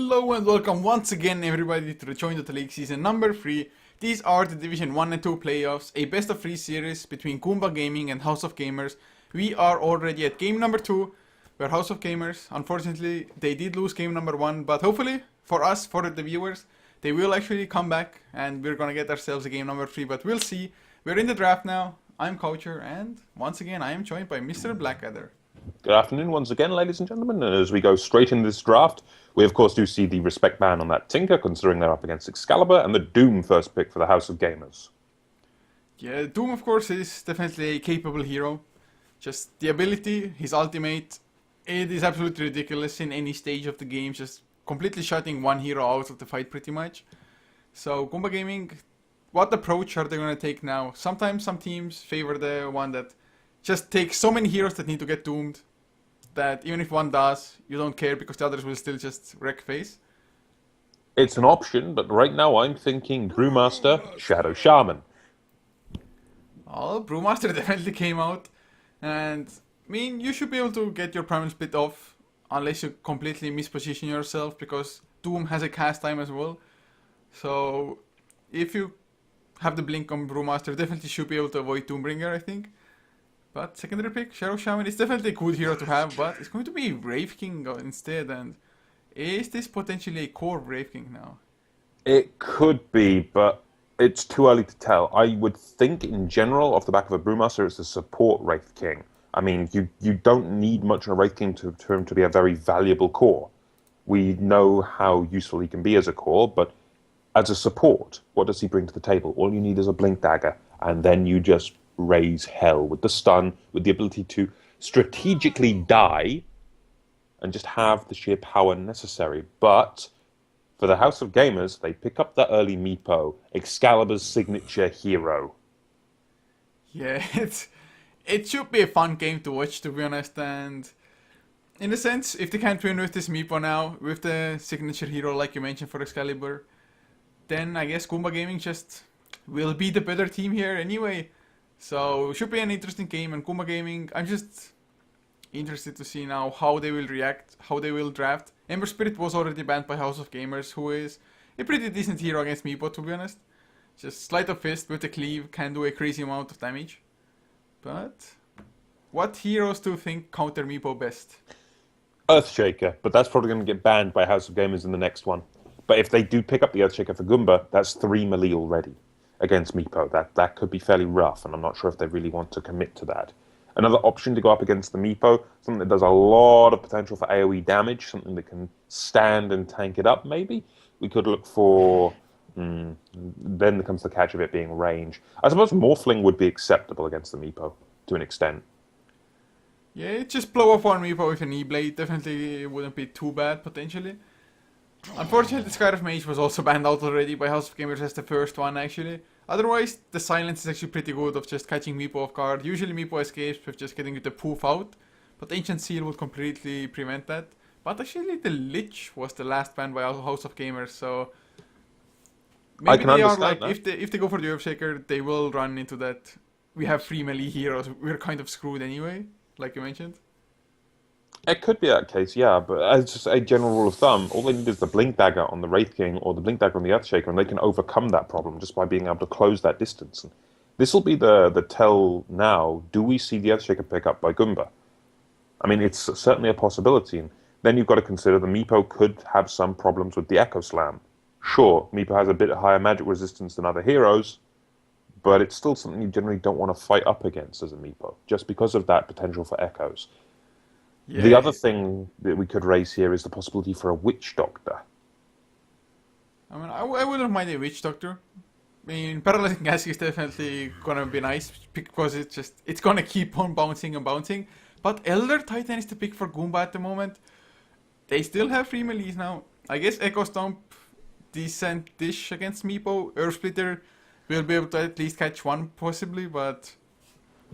Hello and welcome once again everybody to the Dota League season number 3. These are the Division 1 and 2 playoffs, a best of 3 series between Goomba Gaming and House of Gamers. We are already at game number 2, where House of Gamers, unfortunately, they did lose game number 1, but hopefully, for us, for the viewers, they will actually come back and we're gonna get ourselves a game number 3, but we'll see. We're in the draft now, I'm Coucher, and once again I am joined by Mr. Blackadder. Good afternoon once again, ladies and gentlemen. And as we go straight in this draft, we of course do see the respect ban on that Tinker, considering they're up against Excalibur, and the Doom first pick for the House of Gamers. Yeah, Doom of course is definitely a capable hero. Just the ability, his ultimate, it is absolutely ridiculous in any stage of the game, just completely shutting one hero out of the fight pretty much. So Goomba Gaming, what approach are they going to take now? Sometimes some teams favor the one that just takes so many heroes that need to get doomed that even if one does, you don't care because the others will still just wreck face. It's an option, but right now I'm thinking Brewmaster, Shadow Shaman. Oh, Brewmaster definitely came out. And, I mean, you should be able to get your primal split off unless you completely misposition yourself because Doom has a cast time as well. So, if you have the blink on Brewmaster, definitely should be able to avoid Doombringer, I think. But secondary pick, Shadow Shaman is definitely a good hero to have, but it's going to be Wraith King instead. And is this potentially a core Wraith King now? It could be, but it's too early to tell. I would think in general, off the back of a Brewmaster, it's a support Wraith King. I mean, you don't need much in a Wraith King for him to be a very valuable core. We know how useful he can be as a core, but as a support, what does he bring to the table? All you need is a Blink Dagger, and then you just raise hell with the stun, with the ability to strategically die and just have the sheer power necessary. But for the House of Gamers, they pick up that early Meepo, Excalibur's signature hero. Yeah, it should be a fun game to watch, to be honest. And in a sense, if they can't win with this Meepo now, with the signature hero like you mentioned for Excalibur, then I guess Goomba Gaming just will be the better team here anyway. So, should be an interesting game, and Goomba Gaming, I'm just interested to see now how they will react, how they will draft. Ember Spirit was already banned by House of Gamers, who is a pretty decent hero against Meepo, to be honest. Just Sleight of Fist with a cleave can do a crazy amount of damage. But, what heroes do you think counter Meepo best? Earthshaker, but that's probably going to get banned by House of Gamers in the next one. But if they do pick up the Earthshaker for Goomba, that's 3 melee already against Meepo. That could be fairly rough, and I'm not sure if they really want to commit to that. Another option to go up against the Meepo, something that does a lot of potential for AoE damage, something that can stand and tank it up, maybe. We could look for... then there comes the catch of it being range. I suppose Morphling would be acceptable against the Meepo, to an extent. Yeah, just blow off one Meepo with an E-Blade, definitely wouldn't be too bad, potentially. Unfortunately, Sky of Mage was also banned out already by House of Gamers as the first one, actually. Otherwise, the silence is actually pretty good of just catching Meepo off guard. Usually Meepo escapes with just getting the poof out, but Ancient Seal would completely prevent that. But actually, the Lich was the last ban by House of Gamers, so... Maybe they are like, if they go for the Earthshaker, they will run into that. We have 3 melee heroes, we're kind of screwed anyway, like you mentioned. It could be that case, yeah, but as just a general rule of thumb, all they need is the Blink Dagger on the Wraith King or the Blink Dagger on the Earthshaker, and they can overcome that problem just by being able to close that distance. And this will be the tell now, do we see the Earthshaker pick up by Goomba? I mean, it's certainly a possibility. And then you've got to consider the Meepo could have some problems with the Echo Slam. Sure, Meepo has a bit higher magic resistance than other heroes, but it's still something you generally don't want to fight up against as a Meepo, just because of that potential for echoes. Yeah. The other thing that we could raise here is the possibility for a Witch Doctor. I mean, I wouldn't mind a Witch Doctor. I mean, Paralyzing Gas is definitely gonna be nice because it's gonna keep on bouncing and bouncing. But Elder Titan is the pick for Goomba at the moment. They still have 3 melees now. I guess Echo Stomp, decent dish against Meepo. Earth Splitter will be able to at least catch one possibly, but...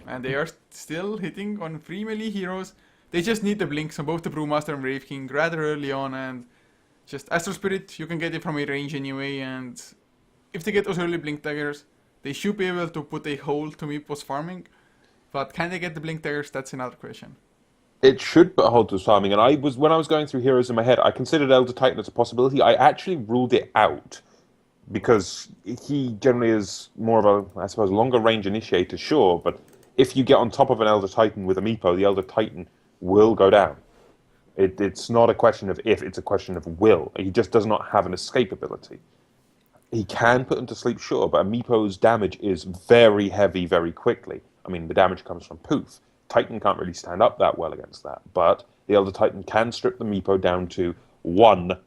And they are still hitting on 3 melee heroes. They just need the blinks on both the Brewmaster and Wraith King rather early on, and just Astral Spirit, you can get it from a range anyway, and if they get those early Blink Daggers, they should be able to put a hold to Meepo's farming, but can they get the Blink Daggers, that's another question. It should but hold to farming. And when I was going through heroes in my head, I considered Elder Titan as a possibility. I actually ruled it out because he generally is more of a, I suppose, longer range initiator, sure, but if you get on top of an Elder Titan with a Meepo, the Elder Titan will go down. It's not a question of if, it's a question of will. He just does not have an escape ability. He can put him to sleep, sure, but a Meepo's damage is very heavy very quickly. I mean, the damage comes from poof. Titan can't really stand up that well against that, but the Elder Titan can strip the Meepo down to 1%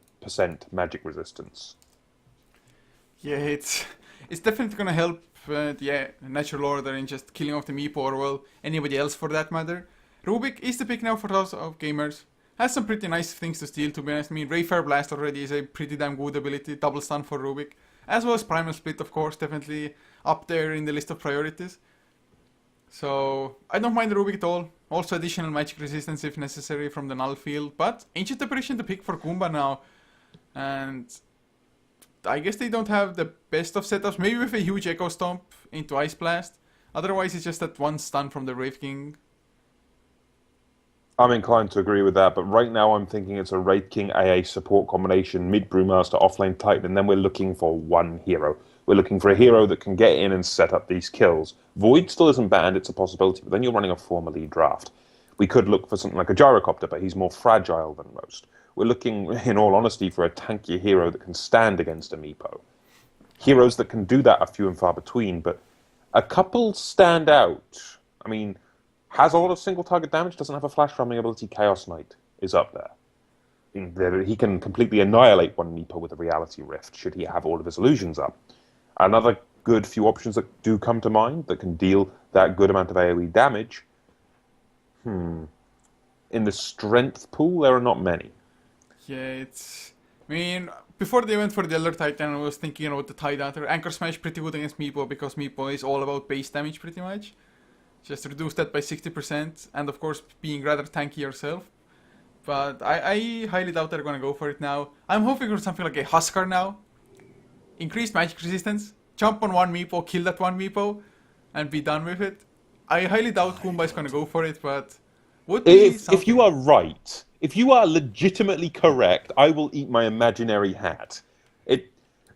magic resistance. Yeah, it's definitely gonna help the natural order in just killing off the Meepo or well anybody else for that matter. Rubik is the pick now for House of Gamers. Has some pretty nice things to steal, to be honest. I mean, Rayfire Blast already is a pretty damn good ability, double stun for Rubik, as well as Primal Split, of course, definitely up there in the list of priorities. So I don't mind Rubik at all. Also additional magic resistance if necessary from the null field, but Ancient Apparition to pick for Goomba now, and I guess they don't have the best of setups. Maybe with a huge Echo Stomp into Ice Blast. Otherwise, it's just that one stun from the Wraith King. I'm inclined to agree with that, but right now I'm thinking it's a Wraith King AA support combination, mid Brewmaster, offlane Titan, and then we're looking for one hero. We're looking for a hero that can get in and set up these kills. Void still isn't banned, it's a possibility, but then you're running a 4 melee draft. We could look for something like a Gyrocopter, but he's more fragile than most. We're looking, in all honesty, for a tankier hero that can stand against a Meepo. Heroes that can do that are few and far between, but a couple stand out. I mean, has a lot of single target damage, doesn't have a flash farming ability. Chaos Knight is up there. He can completely annihilate one Meepo with a Reality Rift, should he have all of his illusions up. Another good few options that do come to mind that can deal that good amount of AoE damage. In the strength pool, there are not many. Yeah, I mean, before they went for the Elder Titan, I was thinking about the Tidehunter. Anchor Smash pretty good against Meepo because Meepo is all about base damage pretty much. Just reduce that by 60%, and of course being rather tanky yourself. But I highly doubt they're gonna go for it now. I'm hoping for something like a Huskar now. Increased magic resistance, jump on one Meepo, kill that one Meepo, and be done with it. I highly doubt Goomba is gonna go for it, but would be something. If you are right, if you are legitimately correct, I will eat my imaginary hat. It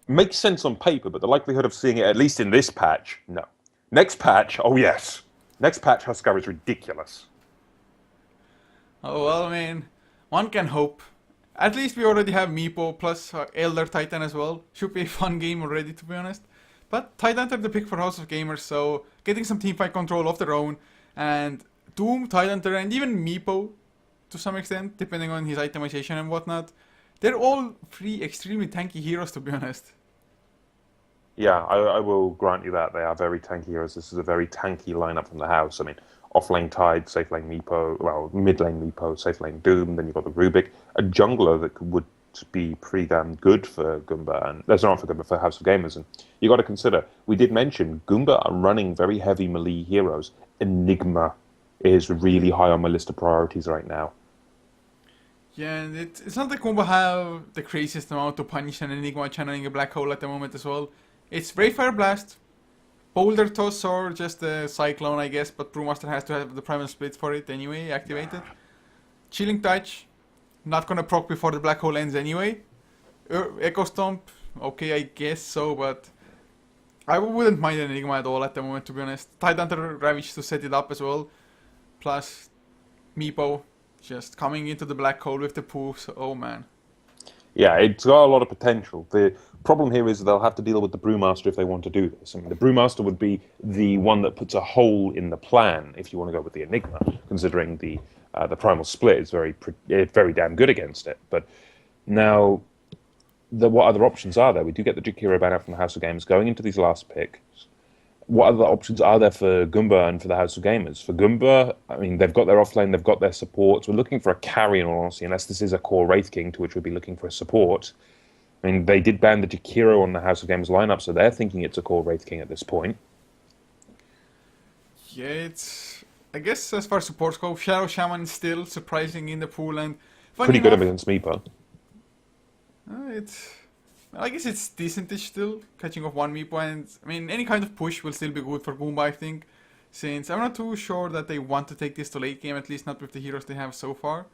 makes sense on paper, but the likelihood of seeing it, at least in this patch, no. Next patch, oh yes. Next patch, Huskar is ridiculous. Oh well, I mean, one can hope. At least we already have Meepo plus Elder Titan as well. Should be a fun game already, to be honest. But Tidehunter the pick for House of Gamers, so getting some teamfight control of their own. And Doom, Tidehunter, and even Meepo, to some extent, depending on his itemization and whatnot. They're all three extremely tanky heroes, to be honest. Yeah, I will grant you that. They are very tanky heroes. This is a very tanky lineup from the house. I mean, off-lane Tide, safe lane Meepo, well, mid-lane Meepo, safe lane Doom, then you've got the Rubik, a jungler that would be pretty damn good for Goomba, and that's not for Goomba, for House of Gamers. And you got to consider, we did mention, Goomba are running very heavy melee heroes. Enigma is really high on my list of priorities right now. Yeah, and it's not that Goomba have the craziest amount to punish an Enigma channeling a black hole at the moment as well. It's Rayfire Blast, Boulder Toss, or just a Cyclone, I guess, but Brewmaster has to have the Primal Split for it anyway, activated. Chilling Touch, not gonna proc before the black hole ends anyway. Echo Stomp, okay, I guess so, but I wouldn't mind an Enigma at all at the moment, to be honest. Tidehunter Ravage to set it up as well, plus Meepo just coming into the black hole with the poofs, oh man. Yeah, it's got a lot of potential. The problem here is they'll have to deal with the Brewmaster if they want to do this. I mean, the Brewmaster would be the one that puts a hole in the plan if you want to go with the Enigma, considering the Primal Split is very damn good against it. But now, what other options are there? We do get the Jakiro ban out from the House of Gamers going into these last picks. What other options are there for Goomba and for the House of Gamers? For Goomba, I mean, they've got their offlane, they've got their supports. We're looking for a carry, in all honesty, unless this is a core Wraith King, to which we'd be looking for a support. I mean, they did ban the Jakiro on the House of Gamers lineup, so they're thinking it's a core Wraith King at this point. Yeah, it's... I guess as far as supports go, Shadow Shaman is still surprising in the pool, and... Pretty good against Meepo. I guess it's decentish still, catching off one Meepo, and I mean, any kind of push will still be good for Goomba, I think. since I'm not too sure that they want to take this to late game, at least not with the heroes they have so far.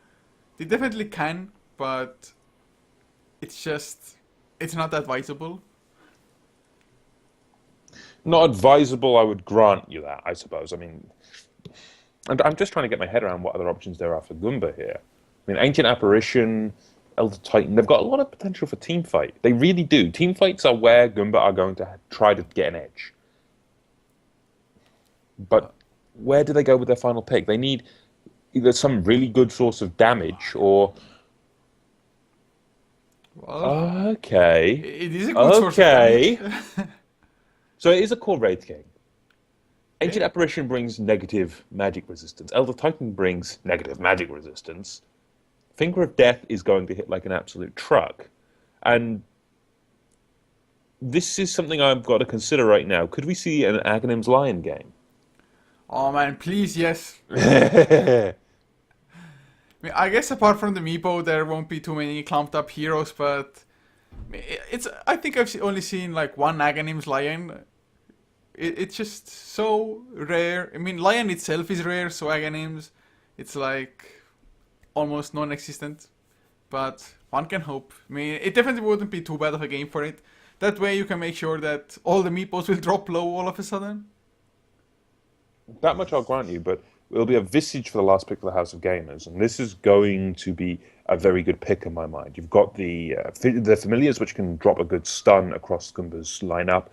They definitely can, but it's not advisable. Not advisable, I would grant you that, I suppose. I mean, and I'm just trying to get my head around what other options there are for Goomba here. I mean, Ancient Apparition, Elder Titan, they've got a lot of potential for team fight. They really do. Team fights are where Goomba are going to try to get an edge. But where do they go with their final pick? They need either some really good source of damage or... Well, Okay. it is a good source of damage. So it is a core Wraith King. Ancient Apparition brings negative magic resistance. Elder Titan brings negative magic resistance. Finger of Death is going to hit like an absolute truck. And this is something I've got to consider right now. Could we see an Aghanim's Lion game? Oh man, please, yes. I mean, I guess apart from the Meepo, there won't be too many clumped up heroes, but I think I've only seen like one Aghanim's Lion. It's just so rare. I mean, Lion itself is rare, so Aghanim's, it's like almost non-existent. But one can hope. I mean, it definitely wouldn't be too bad of a game for it. That way you can make sure that all the Meepos will drop low all of a sudden. That much I'll grant you, but it'll be a Visage for the last pick for the House of Gamers, and this is going to be a very good pick in my mind. You've got the Familiars, which can drop a good stun across Goomba's lineup.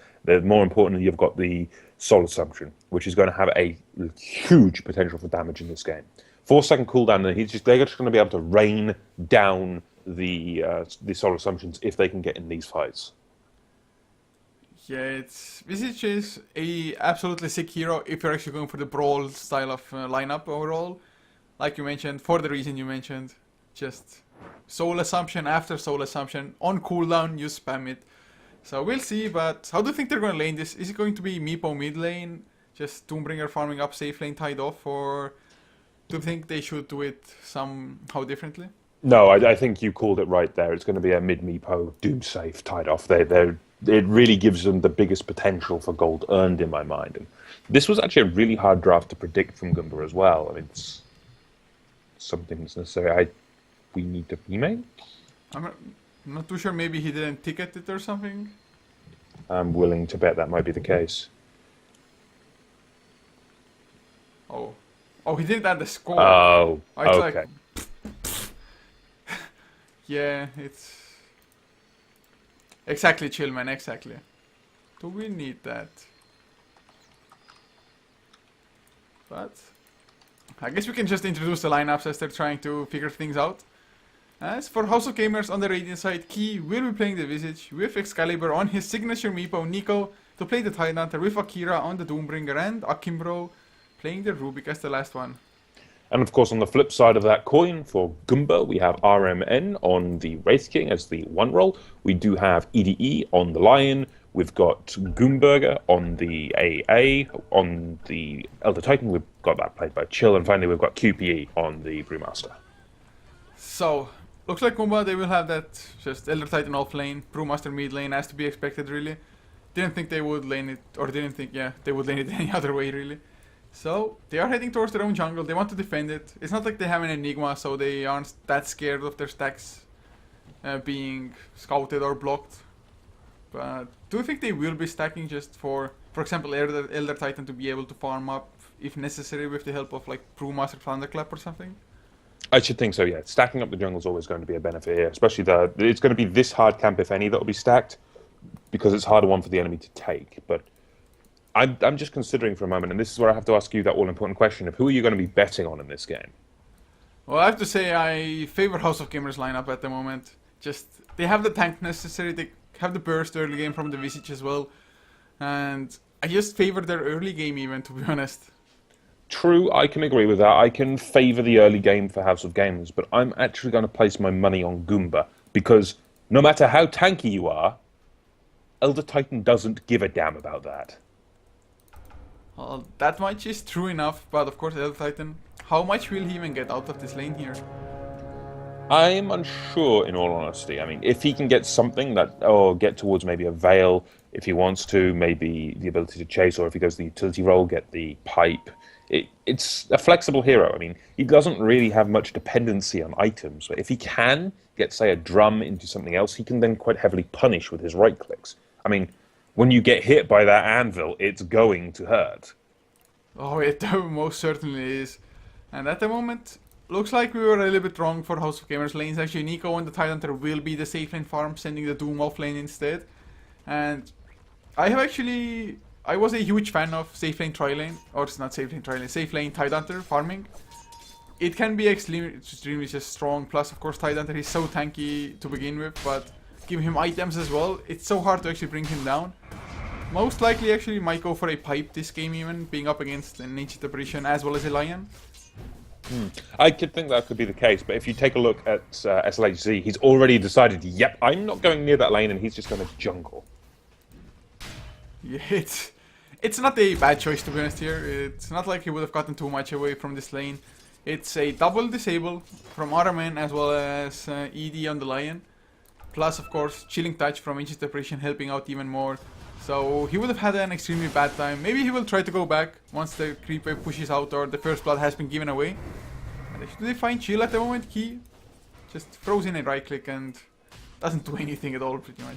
More importantly, you've got the Soul Assumption, which is going to have a huge potential for damage in this game. 4-second cooldown, and they're just going to be able to rain down the Soul Assumptions if they can get in these fights. Yeah, Visage is a absolutely sick hero if you're actually going for the brawl style of lineup overall. Like you mentioned, for the reason you mentioned, just Soul Assumption after Soul Assumption. On cooldown, you spam it. So we'll see, but how do you think they're going to lane this? Is it going to be Meepo mid lane, just Doombringer farming up safe lane tied off, or do you think they should do it somehow differently? No, I think you called it right there. It's going to be a mid-Meepo, Doom safe, tied off. It really gives them the biggest potential for gold earned in my mind. And this was actually a really hard draft to predict from Goomba as well. I mean, it's something that's necessary. We need to remake? I'm not too sure. Maybe he didn't ticket it or something. I'm willing to bet that might be the case. Oh, he didn't add the score. Oh, It's okay. like, yeah, it's exactly, chill, man. Exactly. Do we need that? But I guess we can just introduce the lineups as they're trying to figure things out. As for House of Gamers on the Radiant side, Ki will be playing the Visage with Excalibur on his signature Meepo, Nico, to play the Tidehunter with Akira on the Doombringer, and Akimbro playing the Rubik as the last one. And of course, on the flip side of that coin, for Goomba, we have RMN on the Wraith King as the one role. We do have EDE on the Lion. We've got Goomburger on the AA. On the Elder Titan, we've got that played by Chill. And finally, we've got QPE on the Brewmaster. So, looks like Goomba, they will have that just Elder Titan off lane, Brewmaster mid lane, as to be expected, really. Didn't think they would lane it, or didn't think, yeah, they would lane it any other way, really. So, they are heading towards their own jungle, they want to defend it. It's not like they have an Enigma, so they aren't that scared of their stacks being scouted or blocked. But do you think they will be stacking just for example, Elder Titan to be able to farm up, if necessary, with the help of like Brewmaster Thunderclap or something? I should think so, yeah. Stacking up the jungle is always going to be a benefit here, especially it's going to be this hard camp, if any, that will be stacked, because it's harder one for the enemy to take. But I'm just considering for a moment, and this is where I have to ask you that all-important question of who are you going to be betting on in this game? Well, I have to say I favor House of Gamers lineup at the moment. Just, they have the tank necessary, they have the burst early game from the Visage as well. And I just favor their early game even, to be honest. True, I can agree with that. I can favour the early game for House of Gamers, but I'm actually going to place my money on Goomba, because no matter how tanky you are, Elder Titan doesn't give a damn about that. Well, that much is true enough, but of course Elder Titan, how much will he even get out of this lane here? I'm unsure, in all honesty. I mean, if he can get something that, or get towards maybe a veil, if he wants to, maybe the ability to chase, or if he goes the utility role, get the pipe. It's a flexible hero. I mean, he doesn't really have much dependency on items. But if he can get, say, a drum into something else, he can then quite heavily punish with his right clicks. I mean, when you get hit by that anvil, it's going to hurt. Oh, it most certainly is. And at the moment, looks like we were a little bit wrong for House of Gamers lanes. Actually, Nico and the Tidehunter will be the safe lane farm, sending the Doom off lane instead. And I was a huge fan of safe lane tri lane, or it's not safe lane tri lane, safe lane Tidehunter farming. It can be extremely just strong. Plus, of course, Tidehunter is so tanky to begin with, but give him items as well. It's so hard to actually bring him down. Most likely, actually, might go for a pipe this game, even being up against an ancient apparition as well as a lion. I could think that could be the case, but if you take a look at SLHZ, he's already decided, yep, I'm not going near that lane, and he's just going to jungle. Yeah, it's not a bad choice, to be honest here. It's not like he would have gotten too much away from this lane. It's a double disable from Ottoman as well as ED on the lion. Plus, of course, Chilling Touch from Ancient Apparition helping out even more. So he would have had an extremely bad time. Maybe he will try to go back once the creep wave pushes out or the first blood has been given away. Do they find Chill at the moment? He just throws in a right click and doesn't do anything at all, pretty much.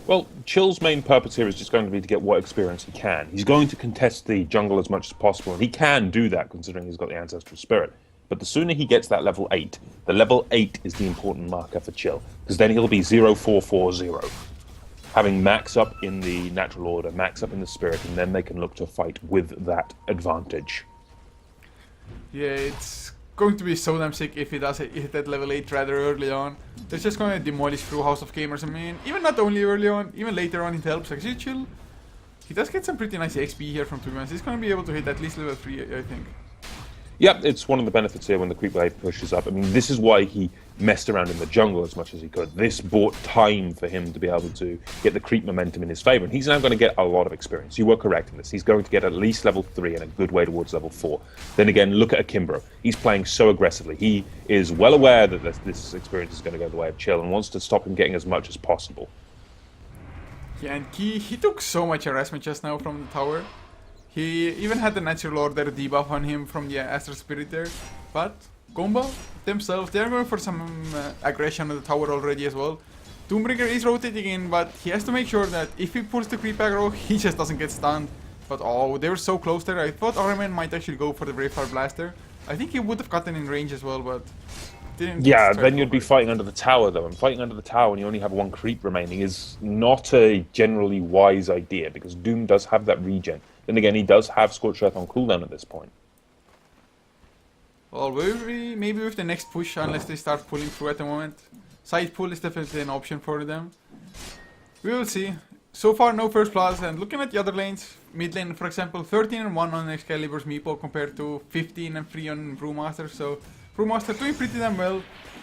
Well, Chill's main purpose here is just going to be to get what experience he can. He's going to contest the jungle as much as possible, and he can do that considering he's got the Ancestral Spirit. But the sooner he gets that level 8, the level 8 is the important marker for Chill, because then he'll be 0440. Having max up in the natural order, max up in the spirit, and then they can look to fight with that advantage. Yeah, it's going to be so damn sick if he does hit that level 8 rather early on. It's just going to demolish through House of Gamers. I mean, even not only early on, even later on it helps. Actually, Chill, he does get some pretty nice XP here from 2 months. He's going to be able to hit at least level 3, I think. Yep, it's one of the benefits here when the creep wave pushes up. I mean, this is why he messed around in the jungle as much as he could. This bought time for him to be able to get the creep momentum in his favor, and he's now going to get a lot of experience. You were correct in this. He's going to get at least level 3 and a good way towards level 4. Then again, look at Akimbro. He's playing so aggressively. He is well aware that this experience is going to go the way of Chill and wants to stop him getting as much as possible. Yeah, and he took so much harassment just now from the tower. He even had the Natural Order debuff on him from the Astral Spirit there. But Goomba themselves, they're going for some aggression on the tower already as well. Doombringer is rotating in, but he has to make sure that if he pulls the creep aggro, he just doesn't get stunned. But oh, they were so close there. I thought Arman might actually go for the Bravefire Blaster. I think he would have gotten in range as well, but didn't. Yeah, then you'd be fighting under the tower though, and fighting under the tower when you only have 1 creep remaining is not a generally wise idea, because Doom does have that regen. Then again, he does have Scorched Earth on cooldown at this point. Well, maybe with the next push, unless they start pulling through at the moment. Side pull is definitely an option for them. We will see. So far, no first bloods, and looking at the other lanes, mid lane, for example, 13 and 1 on Excalibur's Meepo compared to 15 and 3 on Brewmaster. So Brewmaster doing pretty damn well,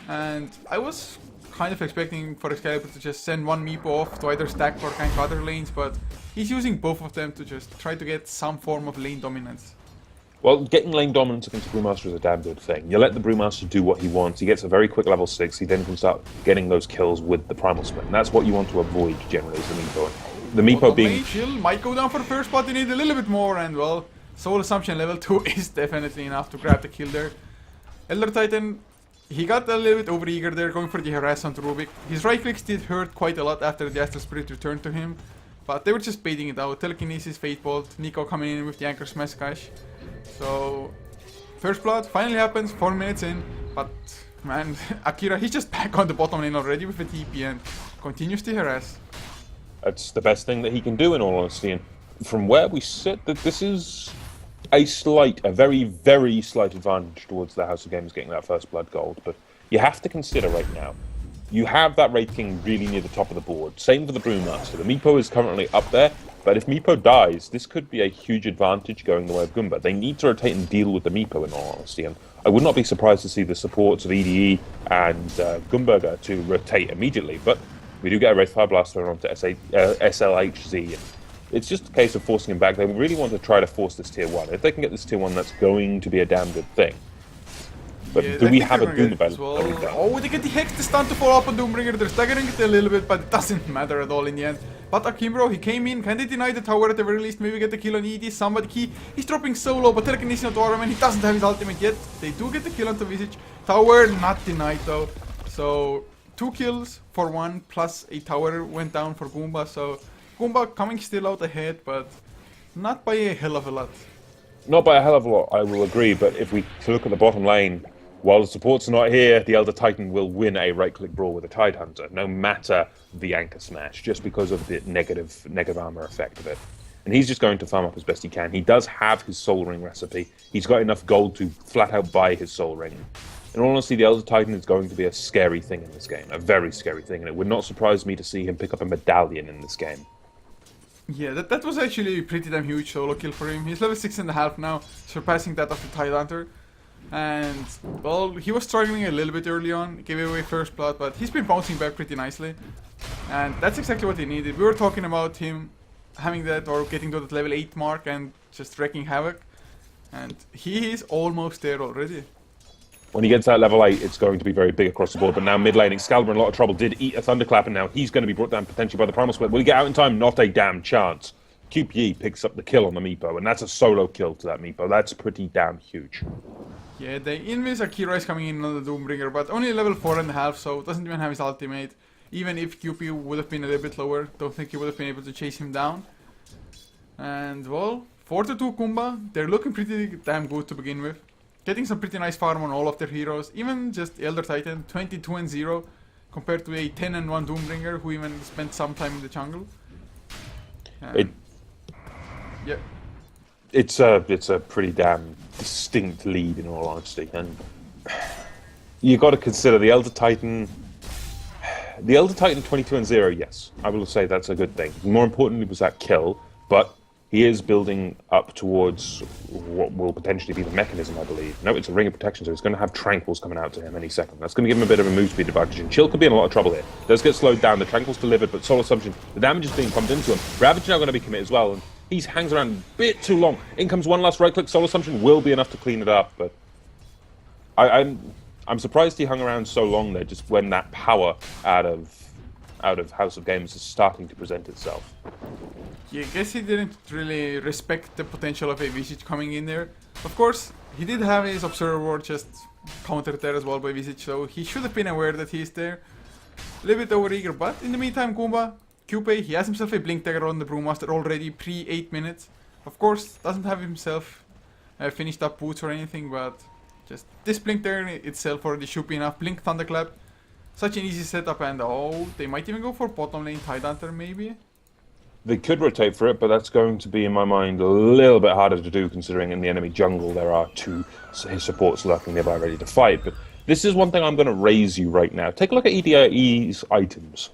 and I was kind of expecting for Excalibur to just send one Meepo off to either stack or gank other lanes, but he's using both of them to just try to get some form of lane dominance. Well, getting lane dominance against the Brewmaster is a damn good thing. You let the Brewmaster do what he wants, he gets a very quick level 6, he then can start getting those kills with the Primal Smith, and that's what you want to avoid generally as the Meepo. The Meepo being... Chill might go down for the first, but they need a little bit more, and well, Soul Assumption level 2 is definitely enough to grab the kill there. Elder Titan, he got a little bit overeager there, going for the harass onto Rubik. His right clicks did hurt quite a lot after the Astral Spirit returned to him, but they were just baiting it out. Telekinesis, Fate Bolt, Nico coming in with the Anchor Smash Cash. So, first blood finally happens, 4 minutes in, but man, Akira, he's just back on the bottom lane already with a TP and continues to harass. That's the best thing that he can do, in all honesty, and from where we sit, that this is a very, very slight advantage towards the House of Games getting that first blood gold, but you have to consider right now, you have that Wraith King really near the top of the board. Same for the Brewmaster. The Meepo is currently up there, but if Meepo dies, this could be a huge advantage going the way of Goomba. They need to rotate and deal with the Meepo, in all honesty, and I would not be surprised to see the supports of EDE and Goomba to rotate immediately, but we do get a Wraithfire Blaster onto SLHZ. It's just a case of forcing him back. They really want to try to force this tier 1. If they can get this tier 1, that's going to be a damn good thing. But Yeah, do I we think have a they're gonna get Goomba it as well. going down? Oh, they get the Hex, the stun to follow up on Doombringer. They're staggering it a little bit, but it doesn't matter at all in the end. But Akimbro, he came in, can they deny the tower at the very least? Maybe get the kill on ED. Somebody, he's dropping so low, but telekinesis not Aura, man. He doesn't have his ultimate yet. They do get the kill onto Visage. Tower not denied though. So 2 kills for 1 plus a tower went down for Goomba. So Goomba coming still out ahead, but not by a hell of a lot. Not by a hell of a lot, I will agree, but if we look at the bottom lane, while the supports are not here, the Elder Titan will win a right-click brawl with a Tidehunter, no matter the Anchor Smash, just because of the negative armor effect of it. And he's just going to farm up as best he can. He does have his Soul Ring recipe. He's got enough gold to flat out buy his Soul Ring. In all honesty, the Elder Titan is going to be a scary thing in this game, a very scary thing, and it would not surprise me to see him pick up a medallion in this game. Yeah, that was actually a pretty damn huge solo kill for him. He's level 6.5 now, surpassing that of the Tidehunter. And, well, he was struggling a little bit early on, gave away first blood, but he's been bouncing back pretty nicely. And that's exactly what he needed. We were talking about him having that, or getting to that level 8 mark and just wrecking havoc. And he is almost there already. When he gets that level 8, it's going to be very big across the board. But now mid lane, Excalibur in a lot of trouble, did eat a Thunderclap, and now he's going to be brought down potentially by the Primal Split. Will he get out in time? Not a damn chance. QPE picks up the kill on the Meepo, and that's a solo kill to that Meepo. That's pretty damn huge. Yeah, the Invis Akira is coming in on the Doombringer, but only level 4.5, so doesn't even have his ultimate. Even if QP would have been a little bit lower, don't think he would have been able to chase him down. And, well, 4-2 Goomba, they're looking pretty damn good to begin with. Getting some pretty nice farm on all of their heroes, even just Elder Titan, 22-0, compared to a 10-1 Doombringer, who even spent some time in the jungle. Yeah. It's a pretty damn distinct lead, in all honesty, and you got to consider the Elder Titan. The Elder Titan 22-0, yes, I will say that's a good thing. More importantly was that kill, but he is building up towards what will potentially be the mechanism, I believe. No, it's a Ring of Protection, so he's going to have Tranquils coming out to him any second. That's going to give him a bit of a move speed advantage, and Chill could be in a lot of trouble here. Does get slowed down, the Tranquils delivered, but Soul Assumption, the damage is being pumped into him. Ravage now going to be commit as well, and he hangs around a bit too long. In comes one last right-click, Soul Assumption will be enough to clean it up, but I'm surprised he hung around so long there, just when that power out of House of Games is starting to present itself. Yeah, I guess he didn't really respect the potential of a Visage coming in there. Of course, he did have his Observer Ward just countered there as well by Visage, so he should have been aware that he's there. A little bit overeager, but in the meantime, Goomba, QP, he has himself a Blink Dagger on the Brewmaster already pre-8 minutes. Of course, doesn't have himself finished up boots or anything, but just this Blink Dagger itself already should be enough. Blink Thunderclap, such an easy setup, and oh, they might even go for bottom lane Tidehunter maybe? They could rotate for it, but that's going to be, in my mind, a little bit harder to do, considering in the enemy jungle there are 2 his supports lurking nearby ready to fight. But this is one thing I'm going to raise you right now. Take a look at EDIE's items.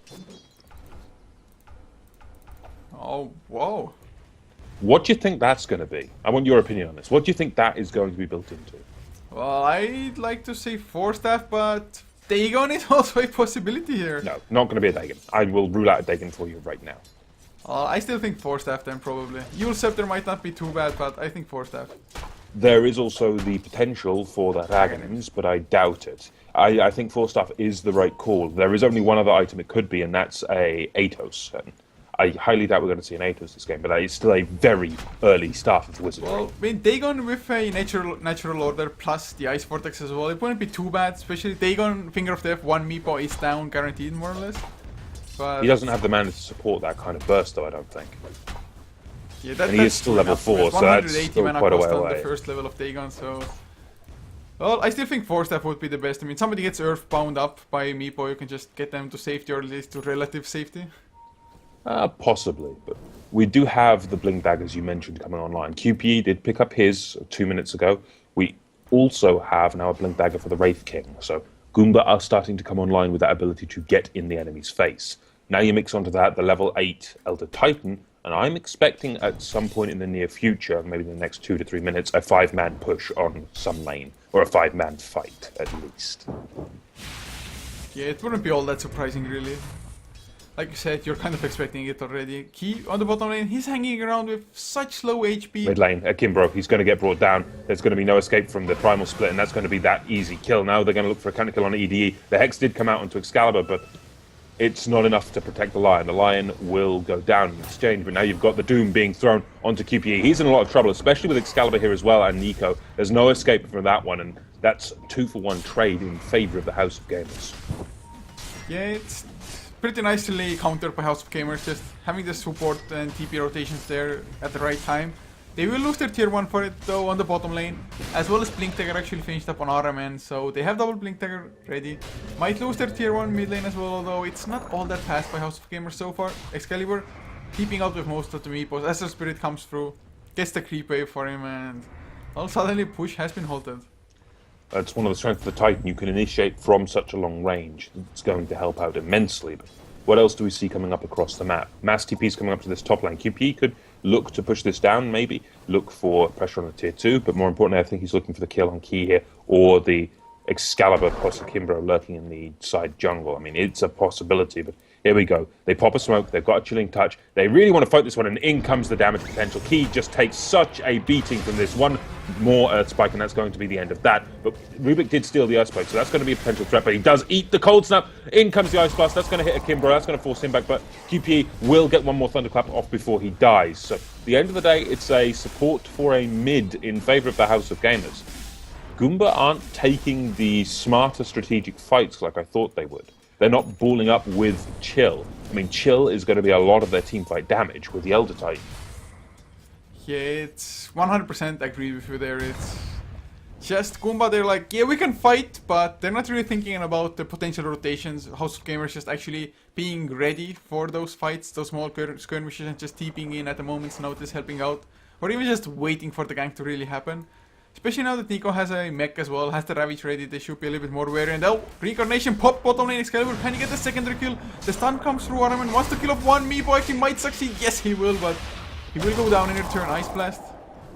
Oh, whoa. What do you think that's going to be? I want your opinion on this. What do you think that is going to be built into? Well, I'd like to say 4 staff, but Dagon is also a possibility here. No, not going to be a Dagon. I will rule out a Dagon for you right now. I still think 4 staff then, probably. Yule Scepter might not be too bad, but I think 4 staff. There is also the potential for that Aghanim's, but I doubt it. I think 4 staff is the right call. There is only one other item it could be, and that's a Atos. And I highly doubt we're going to see an Atos this game, but it's still a very early staff of Wizardry. Well, I mean, Dagon with a natural order plus the Ice Vortex as well, it wouldn't be too bad, especially Dagon, Finger of Death, 1 Meepo is down, guaranteed more or less. But he doesn't have the mana to support that kind of burst, though, I don't think. Yeah, and he is still level 4, so that's still quite a way away. The first level of Dagon, so... Well, I still think 4 staff would be the best. I mean, somebody gets Earthbound up by Meepo, you can just get them to safety, or at least to relative safety. Possibly, but we do have the Blink Bag, as you mentioned, coming online. QPE did pick up his 2 minutes ago. We also have now a Blink Dagger for the Wraith King, so Goomba are starting to come online with that ability to get in the enemy's face. Now you mix onto that the level 8 Elder Titan, and I'm expecting at some point in the near future, maybe in the next 2 to 3 minutes, a 5-man push on some lane, or a 5-man fight, at least. Yeah, it wouldn't be all that surprising, really. like you said, you're kind of expecting it already. Ki on the bottom lane, he's hanging around with such low HP. Mid lane, Akimbro, he's going to get brought down. There's going to be no escape from the primal split, and that's going to be that easy kill. Now they're going to look for a counter kill on EDE. The Hex did come out onto Excalibur, but it's not enough to protect the Lion. The Lion will go down in exchange, but now you've got the Doom being thrown onto QPE. He's in a lot of trouble, especially with Excalibur here as well, and Nico. There's no escape from that one, and that's 2-for-1 trade in favor of the House of Gamers. Yeah, it's pretty nicely countered by House of Gamers, just having the support and TP rotations there at the right time. They will lose their tier 1 for it though on the bottom lane, as well as Blink Dagger actually finished up on RMN, so they have double Blink Dagger ready. Might lose their tier 1 mid lane as well, although it's not all that fast by House of Gamers so far. Excalibur keeping out with most of the meepos. Astral Spirit comes through, gets the creep wave for him, and all suddenly push has been halted. That's one of the strengths of the Titan. You can initiate from such a long range. It's going to help out immensely. But what else do we see coming up across the map? Mass TP's coming up to this top lane. QP could look to push this down, maybe. Look for pressure on the tier 2. But more importantly, I think he's looking for the kill on Ki here. Or the Excalibur plus Akimbro lurking in the side jungle. I mean, it's a possibility, but here we go. They pop a smoke. They've got a chilling touch. They really want to fight this one, and in comes the damage potential. Ki just takes such a beating from this one more Earth Spike, and that's going to be the end of that. But Rubik did steal the Earth Spike, so that's going to be a potential threat, but he does eat the Cold Snap. In comes the Ice Blast. That's going to hit Akimbro. That's going to force him back, but QPE will get one more Thunderclap off before he dies. So at the end of the day, it's a support for a mid in favor of the House of Gamers. Goomba aren't taking the smarter strategic fights like I thought they would. They're not balling up with Chill. I mean, Chill is going to be a lot of their teamfight damage with the Elder Titan. Yeah, it's 100% agree with you there. It's just Goomba, they're like, yeah, we can fight, but they're not really thinking about the potential rotations. House of Gamers just actually being ready for those fights, those small skirmishes, and just TPing in at a moment's notice, helping out, or even just waiting for the gank to really happen. Especially now that Nico has a mech as well, has the Ravage ready, they should be a little bit more wary. And oh, Reincarnation pop bottom lane Excalibur, can he get the secondary kill? The stun comes through, Armin wants to kill off one Meepo, he might succeed, yes he will, but he will go down in return. Ice Blast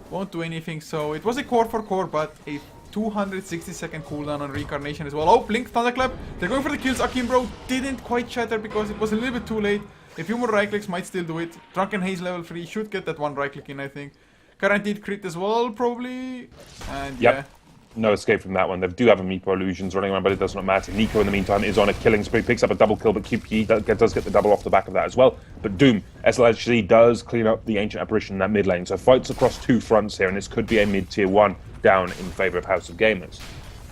won't do anything, so it was a core for core, but a 260-second cooldown on Reincarnation as well. Oh, Blink, Thunderclap, they're going for the kills. Akimbro didn't quite shatter because it was a little bit too late. A few more right clicks might still do it. Drunken Haze level 3 should get that one right click in, I think. Guaranteed crit as well, probably. And yep. Yeah. No escape from that one. They do have a Meepo Illusions running around, but it does not matter. Nico, in the meantime, is on a killing spree, picks up a double kill, but QPE does get the double off the back of that as well. But Doom, SLHC does clean up the Ancient Apparition in that mid lane. So fights across two fronts here, and this could be a mid-tier 1 down in favour of House of Gamers.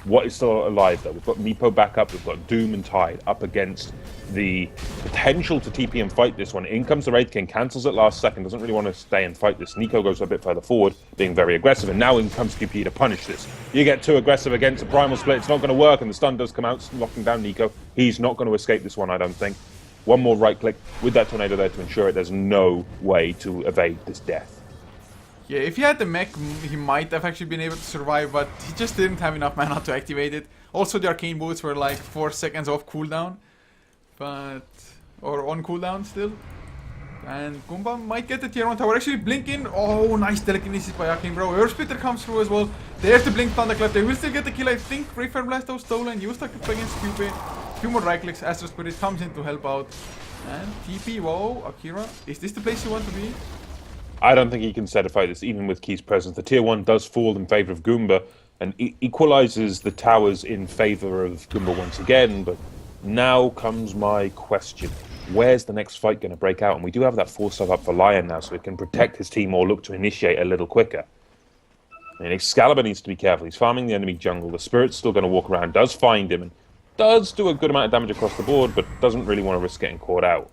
What is still alive, though? We've got Meepo back up, we've got Doom and Tide up against the potential to TP and fight this one. In comes the Wraith King, cancels it last second, doesn't really want to stay and fight this. Nico goes a bit further forward, being very aggressive, and now in comes QP to punish this. You get too aggressive against a Primal Split, it's not going to work, and the stun does come out, locking down Nico. He's not going to escape this one, I don't think. One more right click with that Tornado there to ensure it. There's no way to evade this death. Yeah, if he had the mech, he might have actually been able to survive, but he just didn't have enough mana to activate it. Also, the Arcane Boots were like 4 seconds off cooldown, or on cooldown still. And Goomba might get the tier 1 tower. Actually, Blink in. Oh, nice telekinesis by Arcane, bro. Earth Splitter comes through as well. There's the Blink Thunderclap. They will still get the kill, I think. Rayfire Blast was stolen. Used up against Cupid. A few more right clicks. Astral Spirit comes in to help out. And TP, whoa, Akira. Is this the place you want to be? I don't think he can set a fight this, even with Key's presence. The tier 1 does fall in favour of Goomba and equalises the towers in favour of Goomba once again. But now comes my question. Where's the next fight going to break out? And we do have that 4-star up for Lion now, so he can protect his team or look to initiate a little quicker. And Excalibur needs to be careful. He's farming the enemy jungle. The Spirit's still going to walk around, does find him, and does do a good amount of damage across the board, but doesn't really want to risk getting caught out.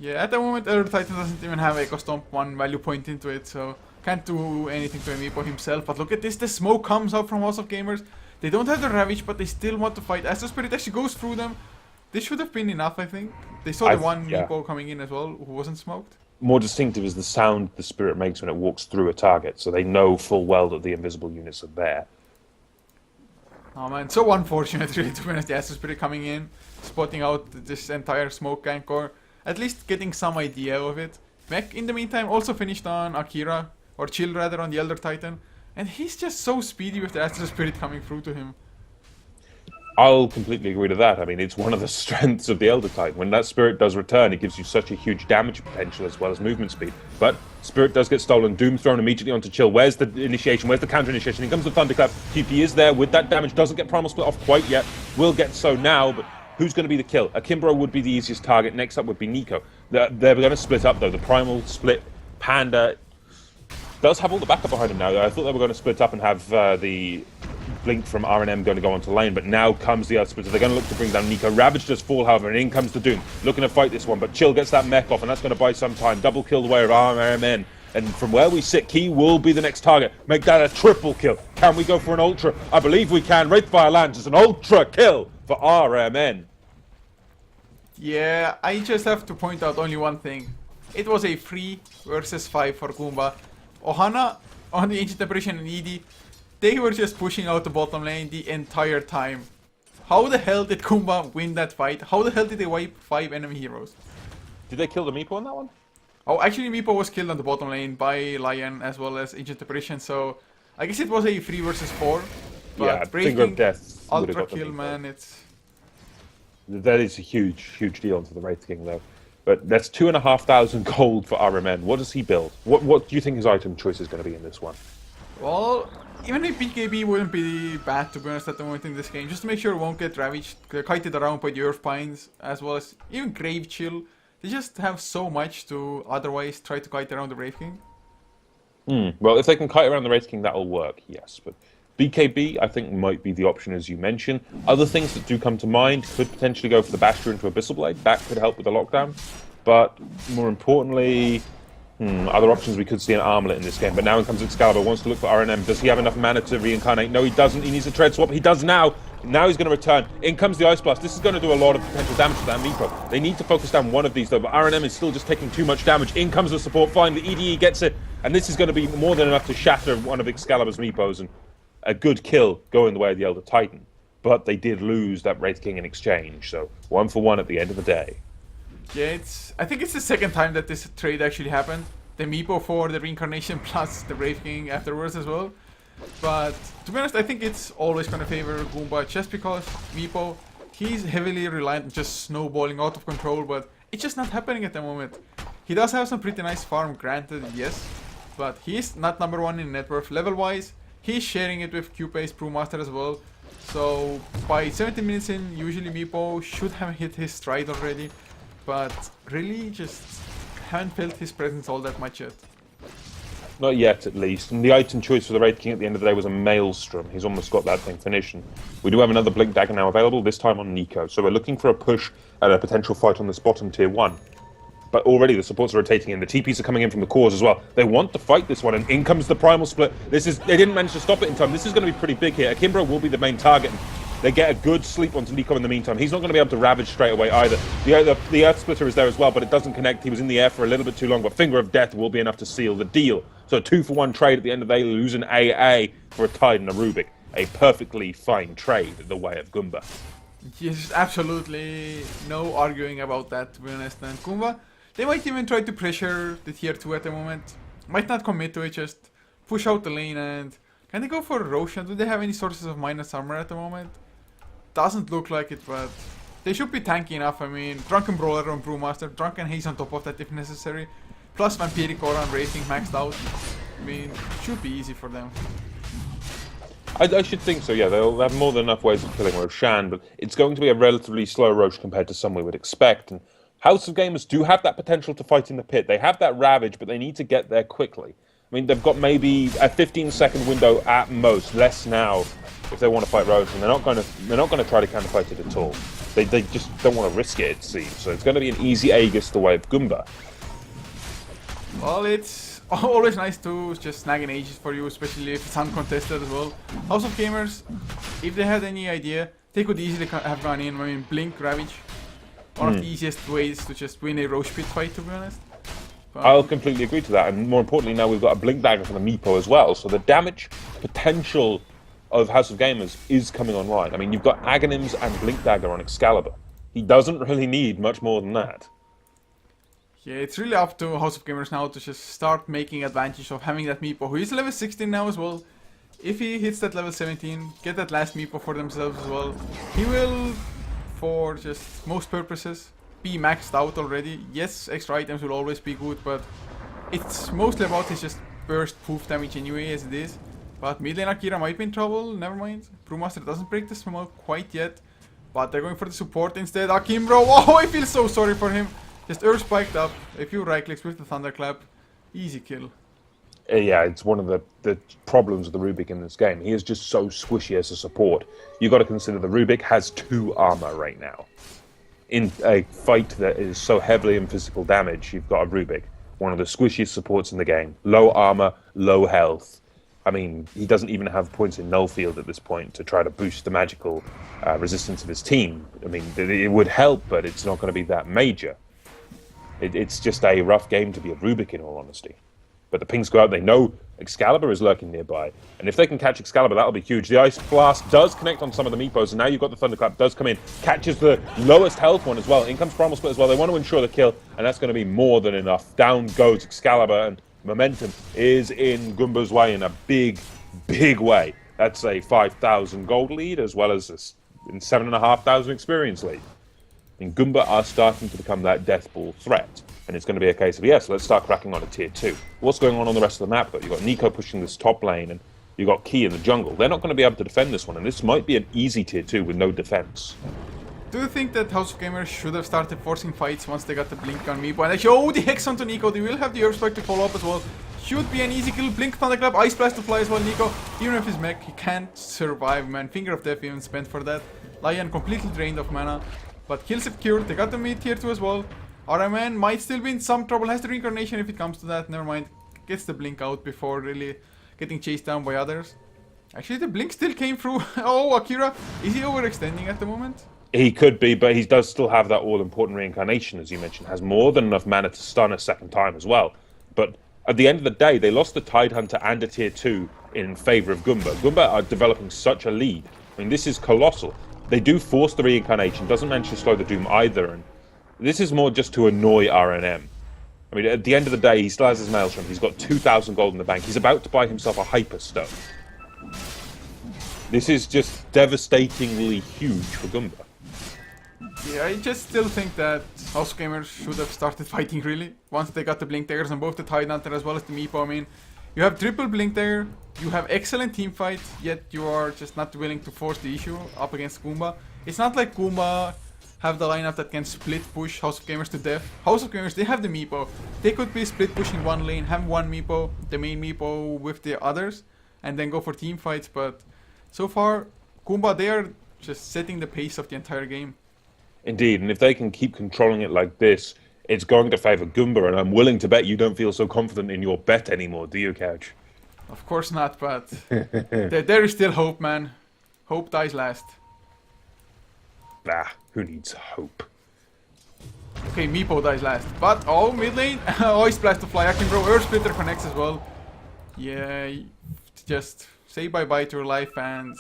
Yeah, at the moment Elder Titan doesn't even have Echo Stomp 1 value point into it, so can't do anything to Meepo himself. But look at this, the smoke comes out from House of Gamers. They don't have the Ravage, but they still want to fight. Astral Spirit actually goes through them. This should have been enough, I think. They saw the one Meepo coming in as well, who wasn't smoked. More distinctive is the sound the Spirit makes when it walks through a target, so they know full well that the invisible units are there. Oh man, so unfortunate really, to be honest. The Astral Spirit coming in, spotting out this entire smoke gank, or at least getting some idea of it. Mech, in the meantime, also finished on Akira, or Chill rather, on the Elder Titan. And he's just so speedy with the Astral Spirit coming through to him. I'll completely agree to that. I mean, it's one of the strengths of the Elder Titan. When that Spirit does return, it gives you such a huge damage potential as well as movement speed. But Spirit does get stolen. Doom thrown immediately onto Chill. Where's the initiation? Where's the counter initiation? Here comes the Thunderclap. TP is there with that damage. Doesn't get Primal Split off quite yet. Will get so now, but who's going to be the kill? Akimbro would be the easiest target. Next up would be Nico. They're going to split up, though. The Primal Split, Panda does have all the backup behind him now. I thought they were going to split up and have the Blink from RNM going to go onto lane, but now comes the Earth Splitter. They're going to look to bring down Nico. Ravage does fall, however, and in comes the Doom. Looking to fight this one, but Chill gets that mech off, and that's going to buy some time. Double kill the way of RMN. And from where we sit, Key will be the next target. Make that a triple kill. Can we go for an ultra? I believe we can. Wraithfire lands. It's an ultra kill for RMN. Yeah, I just have to point out only one thing. It was a 3 versus 5 for Goomba. Ohana on the Ancient Apparition and ED, they were just pushing out the bottom lane the entire time. How the hell did Goomba win that fight? How the hell did they wipe 5 enemy heroes? Did they kill the Meepo on that one? Oh, actually Meepo was killed on the bottom lane by Lion as well as Ancient Apparition, so I guess it was a 3 versus 4. But Yeah, Finger of Death would have ultra got the kill, Meepo. man, it's... That is a huge, huge deal to the Wraith King, though. But that's 2,500 gold for RMN. What does he build? What do you think his item choice is going to be in this one? Well, even a BKB wouldn't be bad, to be honest, at the moment in this game. Just to make sure it won't get ravaged, kited around by the Earth Pines, as well as even Grave Chill. They just have so much to otherwise try to kite around the Wraith King. Well, if they can kite around the Wraith King, that'll work, yes. But BKB, I think, might be the option, as you mentioned. Other things that do come to mind could potentially go for the Bastion into Abyssal Blade. That could help with the lockdown. But more importantly, other options, we could see an Armlet in this game. But now in comes Excalibur, wants to look for RNM. Does he have enough mana to reincarnate? No, he doesn't. He needs a Tread Swap. He does now. Now he's going to return. In comes the Ice Blast. This is going to do a lot of potential damage to that Meepo. They need to focus down one of these, though. But RNM is still just taking too much damage. In comes the support. Finally, EDE gets it. And this is going to be more than enough to shatter one of Excalibur's Meepos. And a good kill going the way of the Elder Titan. But they did lose that Wraith King in exchange. So 1 for 1 at the end of the day. Yeah, I think it's the second time that this trade actually happened. The Meepo for the reincarnation plus the Wraith King afterwards as well. But to be honest, I think it's always going to favor Goomba just because Meepo, he's heavily reliant on just snowballing out of control, but it's just not happening at the moment. He does have some pretty nice farm, granted, yes, but he's not number 1 in net worth level wise. He's sharing it with Q-Pace Brewmaster as well. So by 70 minutes in, usually Meepo should have hit his stride already, but really just haven't felt his presence all that much yet. Not yet, at least. And the item choice for the Wraith King at the end of the day was a Maelstrom. He's almost got that thing finished. And we do have another Blink Dagger now available, this time on Nico. So we're looking for a push at a potential fight on this bottom tier 1. But already the supports are rotating in. The TPs are coming in from the cores as well. They want to fight this one, and in comes the Primal Split. They didn't manage to stop it in time. This is going to be pretty big here. Akimbro will be the main target. They get a good sleep onto Nico in the meantime. He's not going to be able to ravage straight away either. The Earth Splitter is there as well, but it doesn't connect. He was in the air for a little bit too long, but Finger of Death will be enough to seal the deal. So a 2 for 1 trade at the end of the day. Lose an AA for a Tide and a Rubik. A perfectly fine trade the way of Goomba. Yes, absolutely no arguing about that, to be honest. And Goomba, they might even try to pressure the tier 2 at the moment. Might not commit to it, just push out the lane. And can they go for Roshan? Do they have any sources of minus armor at the moment? Doesn't look like it, but they should be tanky enough. I mean, Drunken Brawler on Brewmaster, Drunken Haze on top of that if necessary, plus Vampiric Aura on Racing maxed out. I mean, should be easy for them. I should think so, yeah. They'll have more than enough ways of killing Roshan, but it's going to be a relatively slow Roche compared to some we would expect. And House of Gamers do have that potential to fight in the pit. They have that Ravage, but they need to get there quickly. I mean, they've got maybe a 15-second window at most, less now, if they want to fight Roche, and they're not going to try to counterfight it at all. They just don't want to risk it, it seems. So it's going to be an easy Aegis the way of Goomba. Well, it's always nice to just snag an Aegis for you, especially if it's uncontested as well. House of Gamers, if they had any idea, they could easily have gone in. I mean, Blink, Ravage, one of the easiest ways to just win a Roche pit fight, to be honest. But I'll completely agree to that, and more importantly, now we've got a Blink Dagger from the Meepo as well, so the damage potential of House of Gamers is coming online. I mean, you've got Aghanims and Blink Dagger on Excalibur. He doesn't really need much more than that. yeah, it's really up to House of Gamers now to just start making advantage of having that Meepo, who is level 16 now as well. if he hits that level 17, get that last meepo for themselves as well, he will, for just most purposes, be maxed out already. Yes, extra items will always be good, but it's mostly about his just burst poof damage anyway as it is. But mid lane Akira might be in trouble, never mind. Brewmaster doesn't break the smoke quite yet. But they're going for the support instead. Akim bro, oh I feel so sorry for him. Just Earth spiked up, a few right clicks with the Thunderclap. Easy kill. Yeah, it's one of the problems of the Rubik in this game. He is just so squishy as a support. You got to consider the Rubik has 2 armor right now. In a fight that is so heavily in physical damage, you've got a Rubik, one of the squishiest supports in the game. Low armor, low health. I mean, he doesn't even have points in null field at this point to try to boost the magical resistance of his team. I mean, it would help, but it's not going to be that major. It's just a rough game to be a Rubik, in all honesty. But the pings go out, they know Excalibur is lurking nearby. And if they can catch Excalibur, that'll be huge. The Ice Blast does connect on some of the meepos, and now you've got the Thunderclap does come in. Catches the lowest health one as well. In comes Primal Split as well. They want to ensure the kill, and that's going to be more than enough. Down goes Excalibur, and momentum is in Goomba's way in a big, big way. That's a 5,000 gold lead, as well as a 7,500 experience lead. And Goomba are starting to become that death ball threat. And it's going to be a case of, yes, let's start cracking on a tier 2. What's going on the rest of the map, though? You've got Nico pushing this top lane, and you've got Ki in the jungle. They're not going to be able to defend this one, and this might be an easy tier 2 with no defense. Do you think that House of Gamers should have started forcing fights once they got the blink on Meepo? And actually, oh, the Hex onto Nico. They will have the Earth Spike to follow up as well. Should be an easy kill. Blink, Thunderclap, Ice Blast to fly as well. Nico, even if he's mech, he can't survive, man. Finger of Death even spent for that. Lion completely drained of mana. But kill secured. They got the mid tier 2 as well. RMN might still be in some trouble. Has the reincarnation if it comes to that. Never mind. Gets the blink out before really getting chased down by others. Actually, the blink still came through. Oh, Akira. Is he overextending at the moment? He could be, but he does still have that all-important reincarnation, as you mentioned. Has more than enough mana to stun a second time as well. But at the end of the day, they lost the Tidehunter and a tier 2 in favour of Goomba. Goomba are developing such a lead. I mean, this is colossal. They do force the reincarnation. Doesn't manage to slow the Doom either. And this is more just to annoy RNM. I mean, at the end of the day, he still has his Maelstrom. He's got 2,000 gold in the bank. He's about to buy himself a Hyperstone. This is just devastatingly huge for Goomba. Yeah, I just still think that House of Gamers should have started fighting, really. Once they got the Blink Daggers on both the Tidehunter as well as the Meepo. I mean, you have triple Blink Dagger, you have excellent team fight, yet you are just not willing to force the issue up against Goomba. It's not like Goomba have the lineup that can split push House of Gamers to death. House of Gamers, they have the Meepo. They could be split pushing one lane, have one Meepo, the main Meepo with the others, and then go for team fights, but so far, Goomba, they are just setting the pace of the entire game. Indeed, and if they can keep controlling it like this, it's going to favour Goomba, and I'm willing to bet you don't feel so confident in your bet anymore, do you, Couch? Of course not, but there is still hope, man. Hope dies last. Bah, who needs hope? Okay, Meepo dies last. But, oh, mid lane. Ice Blast to fly. Bro, Earth Splitter connects as well. Yeah, just say bye-bye to your life and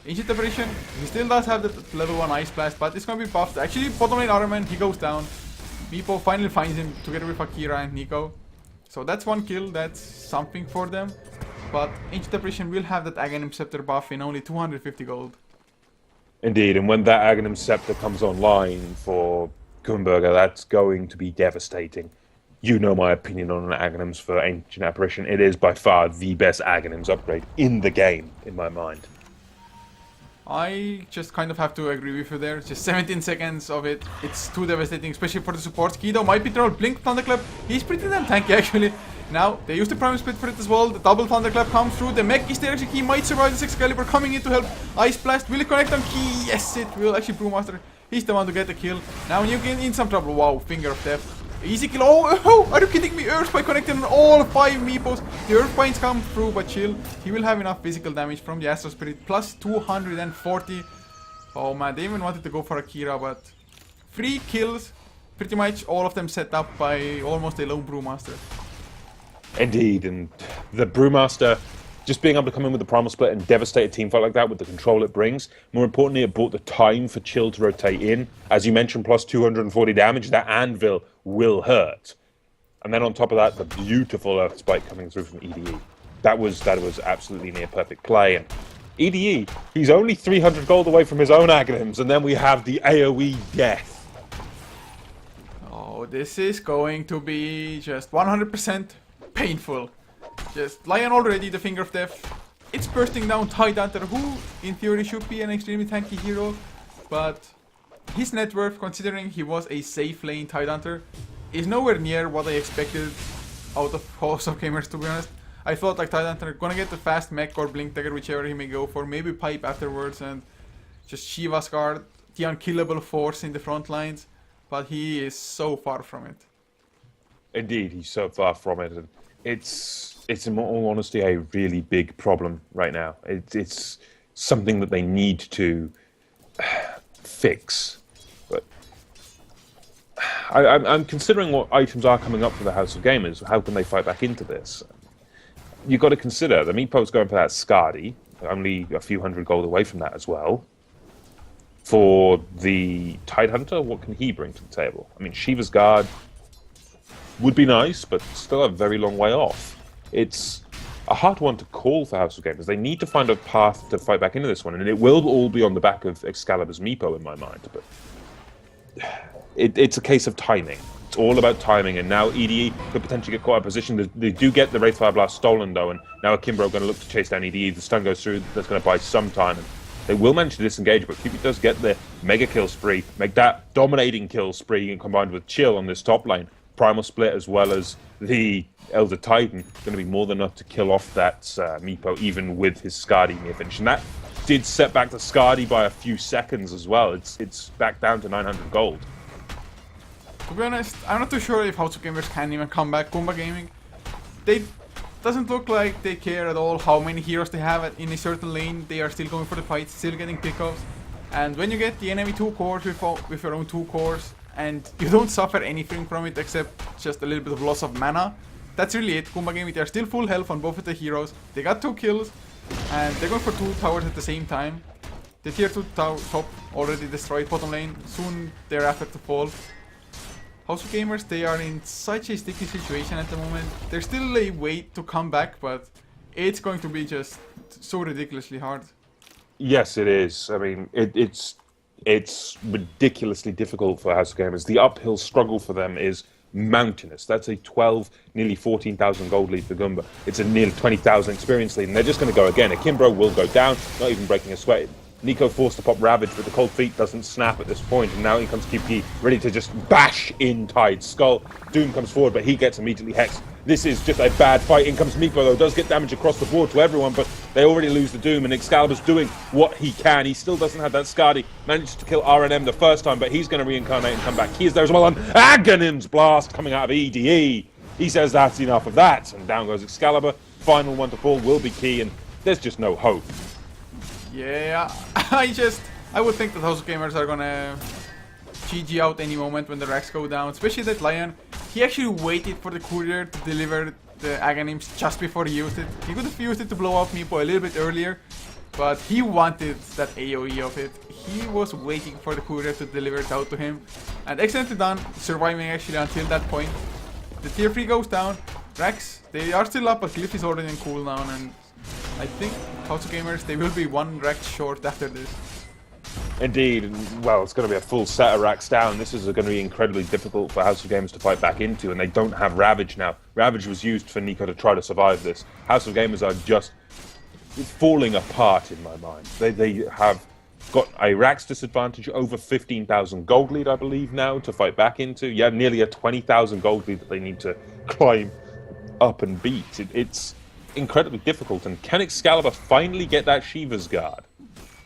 Ancient Apparition. He still does have the level 1 Ice Blast, but it's gonna be buffed. Actually, bottom lane Arman, he goes down. Meepo finally finds him together with Akira and Nico. So that's one kill, that's something for them. But Ancient Apparition will have that Aghanim Scepter buff in only 250 gold. Indeed, and when that Aghanim Scepter comes online for Kumberger, that's going to be devastating. You know my opinion on Aghanims for Ancient Apparition. It is by far the best Aghanims upgrade in the game, in my mind. I just kind of have to agree with you there. Just 17 seconds of it. It's too devastating, especially for the supports. Kido might be trolled. Blink Thunderclap. He's pretty damn tanky, actually. Now, they use the Prime Split for it as well. The double Thunderclap comes through. The mech is there. Actually, he might survive this Excalibur coming in to help. Ice Blast. Will it connect on Ki? Yes, it will. Actually, Brewmaster. He's the one to get the kill. Now, you get in some trouble. Wow, Finger of Death. Easy kill. Oh, are you kidding me? Earth Spike connected on all 5 Meepos. The Earth Spines come through, but chill. He will have enough physical damage from the Astro Spirit. Plus 240. Oh man, they even wanted to go for Akira, but 3 kills. Pretty much all of them set up by almost a lone Brewmaster. Indeed, and the Brewmaster just being able to come in with the Primal Split and devastate a teamfight like that with the control it brings. More importantly, it bought the time for Chill to rotate in. As you mentioned, plus 240 damage. That Anvil will hurt. And then on top of that, the beautiful Earth Spike coming through from EDE. That was absolutely near perfect play. And EDE, he's only 300 gold away from his own Aghanims, and then we have the AoE death. Oh, this is going to be just 100% painful. Just Lion already, the Finger of Death. It's bursting down Tidehunter, who in theory should be an extremely tanky hero, but his net worth, considering he was a safe lane Tidehunter, is nowhere near what I expected out of House of Gamers, to be honest. I thought like Tidehunter gonna get the fast mech or blink dagger, whichever he may go for, maybe pipe afterwards, and just Shiva's guard, the unkillable force in the front lines, but he is so far from it. Indeed, he's so far from it, and it's in all honesty a really big problem right now. It's something that they need to fix. But I'm considering what items are coming up for the House of Gamers. How can they fight back into this? You've got to consider the Meepo's going for that Skadi, only a few hundred gold away from that as well. For the Tidehunter, what can he bring to the table? I mean, Shiva's Guard would be nice, but still a very long way off. It's a hard one to call for House of Gamers. They need to find a path to fight back into this one, and it will all be on the back of Excalibur's Meepo in my mind. But it's a case of timing. It's all about timing, and now EDE could potentially get caught out of position. They do get the Wraithfire Blast stolen, though, and now Akimbro going to look to chase down EDE. The stun goes through, that's going to buy some time, and they will manage to disengage, but Cupid does get the mega kill spree, make that dominating kill spree, and combined with Chill on this top lane. Primal Split, as well as the Elder Titan, going to be more than enough to kill off that Meepo, even with his Skadi near finish. And that did set back the Skadi by a few seconds as well. It's back down to 900 gold. To be honest, I'm not too sure if House of Gamers can even come back. Goomba Gaming, they doesn't look like they care at all how many heroes they have in a certain lane. They are still going for the fight, still getting pickups. And when you get the enemy 2 cores with your own 2 cores, and you don't suffer anything from it except just a little bit of loss of mana, that's really it. Goomba Gaming, they're still full health on both of the heroes. They got 2 kills, and they're going for 2 towers at the same time. The tier 2 top already destroyed bottom lane, soon thereafter to fall. House of Gamers, they are in such a sticky situation at the moment. There's still a way to come back, but it's going to be just so ridiculously hard. Yes, it is. I mean, it's ridiculously difficult for House of Gamers. The uphill struggle for them is mountainous. That's a 12, nearly 14,000 gold lead for Goomba. It's a nearly 20,000 experience lead, and they're just going to go again. Akimbro will go down, not even breaking a sweat. Nico forced to pop Ravage, but the cold feet doesn't snap at this point, and now in comes QP, ready to just bash in Tide's skull. Doom comes forward, but he gets immediately hexed. This is just a bad fight. In comes Meepo, though, does get damage across the board to everyone, but they already lose the Doom, and Excalibur's doing what he can. He still doesn't have that Skadi. Managed to kill RNM the first time, but he's going to reincarnate and come back. He is there as well, and Aghanim's Blast coming out of EDE. He says that's enough of that, and down goes Excalibur. Final one to fall will be key, and there's just no hope. Yeah, I would think that House of Gamers are gonna GG out any moment when the racks go down, especially that Lion. He actually waited for the courier to deliver the Aghanims just before he used it. He could have used it to blow up Meepo a little bit earlier, but he wanted that AoE of it. He was waiting for the courier to deliver it out to him, and excellently done, surviving actually until that point. The tier 3 goes down, racks, they are still up, but Glyph is already in cooldown, and I think House of Gamers, they will be 1 rack short after this. Indeed, well, it's going to be a full set of racks down. This is going to be incredibly difficult for House of Gamers to fight back into, and they don't have Ravage now. Ravage was used for Nico to try to survive this. House of Gamers are just falling apart in my mind. They have got a racks disadvantage, over 15,000 gold lead, I believe, now to fight back into. Yeah, nearly a 20,000 gold lead that they need to climb up and beat. It's incredibly difficult, and can Excalibur finally get that Shiva's Guard?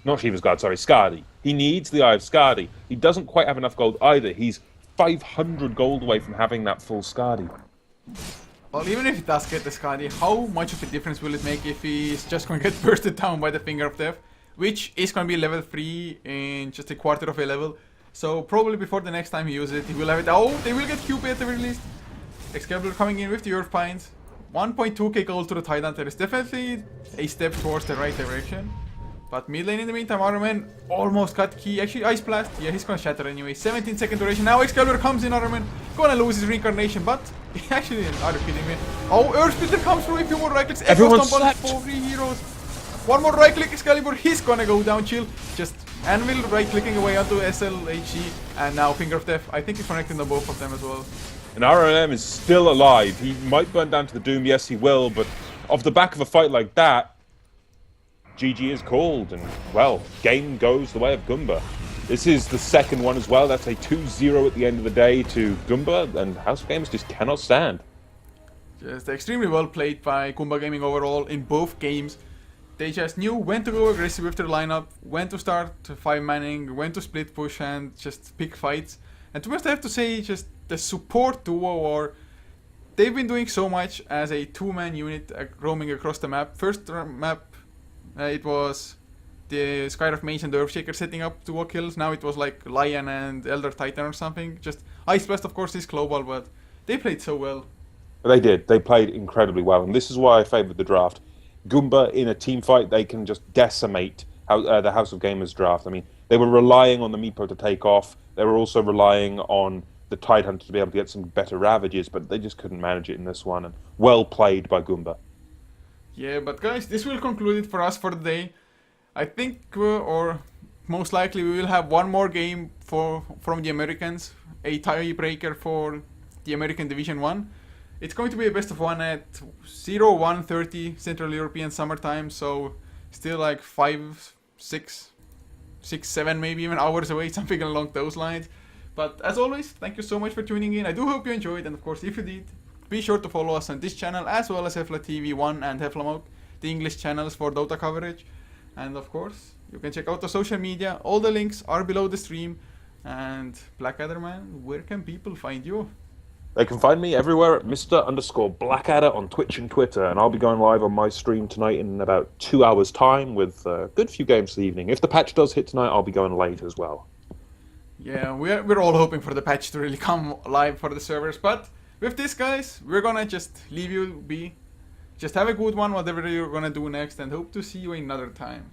Not Shiva's Guard, sorry, Skadi. He needs the Eye of Skadi. He doesn't quite have enough gold either. He's 500 gold away from having that full Skadi. Well, even if he does get the Skadi, how much of a difference will it make if he's just going to get bursted down by the Finger of Death, which is going to be level 3 in just a quarter of a level. So probably before the next time he uses it, he will have it. Oh, they will get QP at the very least. Excalibur coming in with the Earth Pines. 1.2k gold to the Tidehunter is definitely a step towards the right direction. But mid lane in the meantime, Armin almost got key. Actually, Ice Blast. Yeah, he's gonna shatter anyway. 17-second duration. Now Excalibur comes in, Armin. Gonna lose his reincarnation, but Actually, are you kidding me? Oh, Earth Splitter comes through. A few more right clicks. Everyone Echo Stomp on slept. 4 heroes. One more right click Excalibur. He's gonna go down. Chill. Just Anvil right clicking away onto SLHC. And now Finger of Death. I think he's connecting the both of them as well. And RLM is still alive. He might burn down to the Doom, yes he will, but off the back of a fight like that, GG is called, and well, game goes the way of Goomba. This is the second one as well. That's a 2-0 at the end of the day to Goomba, and House of Games just cannot stand. Just extremely well played by Goomba Gaming overall in both games. They just knew when to go aggressive with their lineup, when to start 5-manning, when to split push and just pick fights. And to be honest, I have to say, just the support duo, or they've been doing so much as a 2-man unit roaming across the map. First map, it was the Skyrift Mage and the Earthshaker setting up duo kills. Now it was like Lion and Elder Titan or something. Just Ice Blast, of course, is global, but they played so well. They did. They played incredibly well, and this is why I favoured the draft. Goomba in a team fight, they can just decimate the House of Gamers draft. I mean, they were relying on the Meepo to take off. They were also relying on the Tidehunter to be able to get some better ravages, but they just couldn't manage it in this one. And well played by Goomba. Yeah, but guys, this will conclude it for us for the day. I think, or most likely, we will have one more game from the Americans, a tiebreaker for the American Division 1. It's going to be a best of 1 at 01:30 Central European summertime, so still like 5, 6, 7 maybe even hours away, something along those lines. But as always, thank you so much for tuning in. I do hope you enjoyed, and of course, if you did, be sure to follow us on this channel as well as HeflaTV 1 and HeflaMoke, the English channels for Dota coverage. And of course, you can check out the social media. All the links are below the stream. And Blackadder man, where can people find you? They can find me everywhere at Mr_Blackadder on Twitch and Twitter, and I'll be going live on my stream tonight in about 2 hours' time with a good few games for the evening. If the patch does hit tonight, I'll be going late as well. Yeah, we're all hoping for the patch to really come live for the servers, but with this, guys, we're gonna just leave you be. Just have a good one, whatever you're gonna do next, and hope to see you another time.